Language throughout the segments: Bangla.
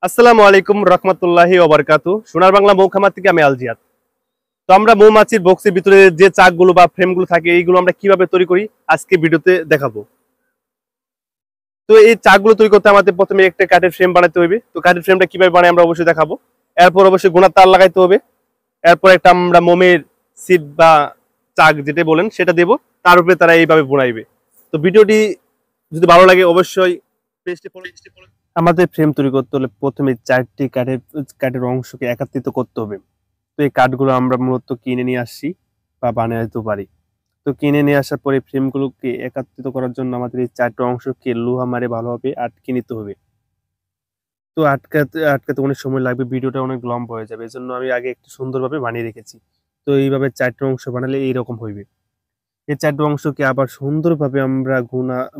আসসালামু আলাইকুম রহমতুল্লাহি ওয়া বারাকাতু। সোনার বাংলা মৌখামার থেকে আমি আলজিয়াদ। তো আমরা মৌমাছির বক্সের ভিতরে যে চাকগুলো বা ফ্রেমগুলো থাকে এইগুলো আমরা কিভাবে তৈরি করি আজকে ভিডিওতে দেখাবো। তো এই চাকগুলো তৈরি করতে আমাদের প্রথমে একটা কাঠের ফ্রেম বানাতে হবে। তো কাঠের ফ্রেমটা কিভাবে বানাই আমরা অবশ্যই দেখাবো। এরপর অবশ্যই গুণার তার লাগাইতে হবে। এরপর একটা আমরা মোমের সিট বা চাক যেটা বলেন সেটা দেবো, তার উপরে তারা এইভাবে বোনাইবে। তো ভিডিওটি যদি ভালো লাগে অবশ্যই পেজটি ফলো। আমাদের ফ্রেম তৈরি করতে হলে প্রথমে চারটি কাঠের অংশকে একত্রিত করতে হবে। তো এই কাঠগুলো আমরা মূলত কিনে নিয়ে আসছি বা বানাইতে পারি। তো কিনে নিয়ে আসার পরে ফ্রেমগুলোকে একত্রিত করার জন্য আমাদের এই চারটি অংশকে লোহা মারে ভালোভাবে আটকে নিতে হবে। তো আটকাতে আটকাতে অনেক সময় লাগবে, ভিডিওটা অনেক লম্বা হয়ে যাবে, এজন্য আমি আগে একটু সুন্দরভাবে বানিয়ে রেখেছি। তো এইভাবে চারটি অংশ বানালে এইরকম হইবে। এই চারটি অংশকে আবার সুন্দরভাবে আমরা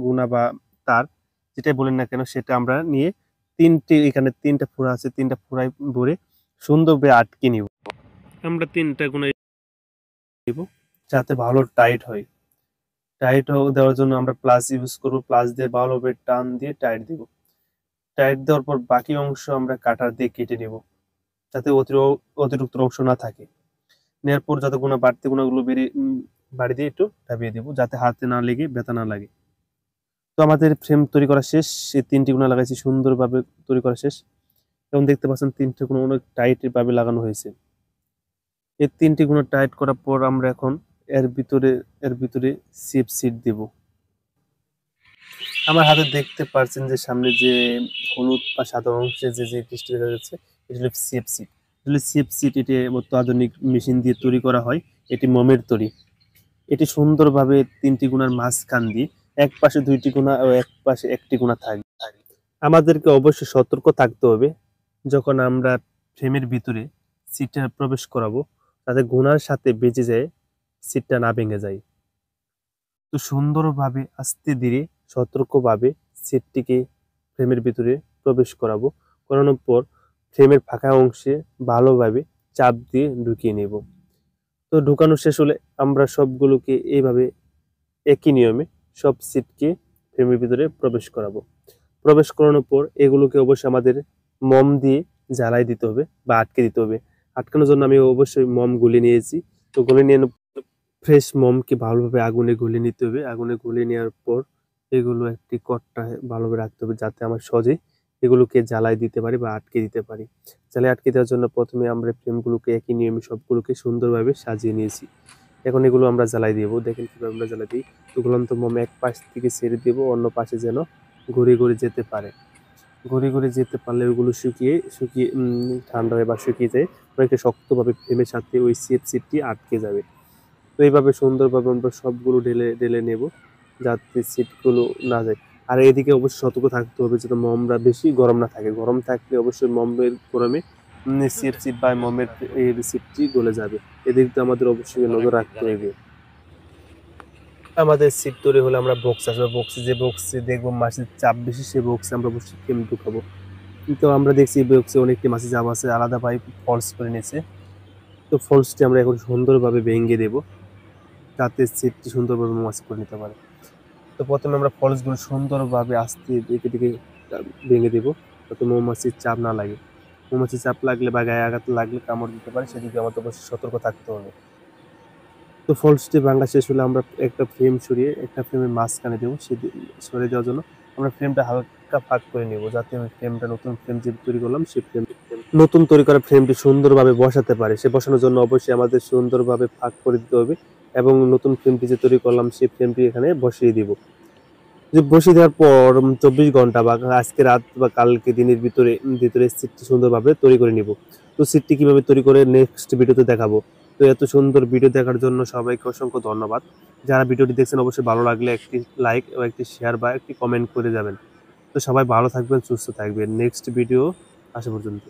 গুণা বা তার যেটাই বলেন না কেন সেটা আমরা নিয়ে এখানে তিনটা ফোড়া আছে, তিনটা ফোড়ায় ভরে সুন্দরভাবে আটকে নিব। আমরা তিনটা গুণা দিব যাতে ভালো টাইট হয়। টাইট দেওয়ার জন্য আমরা প্লাস ইউজ করবো, প্লাস দিয়ে ভালোভাবে টান দিয়ে টাইট দিব। টাইট দেওয়ার পর বাকি অংশ আমরা কাটার দিয়ে কেটে নেব যাতে অতিরিক্ত অংশ না থাকে। নেওয়ার পর যাতে বাড়তি গুণাগুলো বাড়ি দিয়ে একটু দাবিয়ে দেবো যাতে হাতে না লেগে ব্যথা না লাগে। তো আমাদের ফ্রেম তৈরি করা শেষ। সেই তিনটি গুণা লাগাইছি, সুন্দরভাবে তৈরি করা শেষ। এবং দেখতে পাচ্ছেন তিনটি গুণা অনেক টাইট ভাবে লাগানো হয়েছে। এই তিনটি গুণা টাইট করার পর আমরা এখন এর ভিতরে সিট দেব। আমার হাতে দেখতে পাচ্ছেন যে সামনে যে হলুদ বা সাদা অংশে যে যে জিনিসটি দেখা যাচ্ছে এটি হলো সিট। সিট এটি অত্যাধুনিক মেশিন দিয়ে তৈরি করা হয়। এটি মোমের তৈরি। এটি সুন্দরভাবে তিনটি গুণার মাঝখান দিয়ে এক পাশে দুইটি গুণা ও এক পাশে একটি গুণা থাকবে। আমাদেরকে অবশ্যই সতর্ক থাকতে হবে যখন আমরা ফ্রেমের ভিতরে সিটটা প্রবেশ করাবো যাতে গুণার সাথে বেঁচে যায়, সিটটা না ভেঙে যায়। তো সুন্দরভাবে আস্তে ধীরে সতর্কভাবে সিটটিকে ফ্রেমের ভিতরে প্রবেশ করানোর পর ফ্রেমের ফাঁকা অংশে ভালোভাবে চাপ দিয়ে ঢুকিয়ে নেব। তো ঢুকানো শেষ হলে আমরা সবগুলোকে এইভাবে একই নিয়মে সব সিটকে ফ্রেমের ভিতরে প্রবেশ করানোর পর এগুলোকে অবশ্যই আমাদের মোম দিয়ে জ্বালাই দিতে হবে বা আটকে দিতে হবে। আটকানোর জন্য আমি অবশ্যই মোম গুলে নিয়েছি। তো গুলে নিয়ে ফ্রেশ মোমকে ভালোভাবে আগুনে গুলে নিতে হবে। আগুনে গুলে নেওয়ার পর এগুলো একটি কট্টা ভালোভাবে রাখতে হবে যাতে আমরা সহজে এগুলোকে জ্বালাই দিতে পারি বা আটকে দিতে পারি। জ্বালাই আটকে দেওয়ার জন্য প্রথমে আমরা ফ্রেমগুলোকে একই নিয়মে সবগুলোকে সুন্দরভাবে সাজিয়ে নিয়েছি। এখন এগুলো আমরা জ্বালাই দিব। দেখেন কিভাবে আমরা জ্বালাই দিই। তো জ্বলন্ত মোম এক পাশ থেকে ছেড়ে দেব, অন্য পাশে যেন ঘুরে ঘুরে যেতে পারে। ঘুরে ঘুরে যেতে পারলে ওগুলো শুকিয়ে ঠান্ডা হয়ে বা শুকিয়ে যায়, অনেকটা শক্তভাবে ফ্রেমের সাথে ওই সিটটি আটকে যাবে। তো এইভাবে সুন্দরভাবে আমরা সবগুলো ঢেলে ঢেলে নেব যাতে সিটগুলো না যায়। আর এদিকে অবশ্যই সতর্ক থাকতে হবে যাতে মোমরা বেশি গরম না থাকে। গরম থাকলে অবশ্যই মোমের গরমে সিট বা মোমের এই সিটটি গলে যাবে। এদিক দিয়ে আমাদের অবশ্যই নজর রাখতে হবে। আমাদের সিট তৈরি হলে আমরা বক্স আসবে, যে বক্সে দেখবো মাছের চাপ বেশি সেই বক্সে আমরা অবশ্যই ফ্রেম ঢুকাবো। কিন্তু আমরা দেখছি এই বক্সে অনেকটি মাছের চাপ আছে, আলাদা পাইপ ফলস করে নিয়েছে। তো ফলসটি আমরা এখন সুন্দরভাবে ভেঙে দেবো যাতে সিটটি সুন্দরভাবে মাছ করে নিতে পারে। তো প্রথমে আমরা ফলসগুলো সুন্দরভাবে আস্তে দিকে দিকে ভেঙে দেবো যাতে মৌমাছির চাপ না লাগে। মৌমাছির চাপ লাগলে বা গায়ে আঘাত লাগলে কামড় দিতে পারে, সেদিকে আমাদের অবশ্যই সতর্ক থাকতে হবে। তো ফলসটি ভাঙা শেষ হলে আমরা একটা ফ্রেম সরিয়ে একটা ফ্রেমের মাঝখানে দেবো। সরিয়ে দেওয়ার জন্য আমরা ফ্রেমটা হালকা ফাঁক করে নেব যাতে ওই ফ্রেমটা নতুন ফ্রেম যে তৈরি করলাম সেই নতুন তৈরি করা ফ্রেমটি সুন্দরভাবে বসাতে পারে। সে বসানোর জন্য অবশ্যই আমাদের সুন্দরভাবে ফাঁক করে দিতে হবে এবং নতুন ফ্রেমটি যে তৈরি করলাম সেই ফ্রেমটি এখানে বসিয়ে দিব। বসিয়ে দেওয়ার পর 24 ঘন্টা বা আজকে রাত বা কালকে দিনের ভিতরে সিটটি সুন্দরভাবে তৈরি করে নিব। তো সিটটি কিভাবে তৈরি করে নেক্সট ভিডিওতে দেখাবো। তো এত সুন্দর ভিডিও দেখার জন্য সবাইকে অসংখ্য ধন্যবাদ। যারা ভিডিওটি দেখছেন অবশ্যই ভালো লাগলে একটি লাইক এবং একটি শেয়ার বা একটি কমেন্ট করে যাবেন। তো সবাই ভালো থাকবেন, সুস্থ থাকবেন। নেক্সট ভিডিও আসা পর্যন্ত।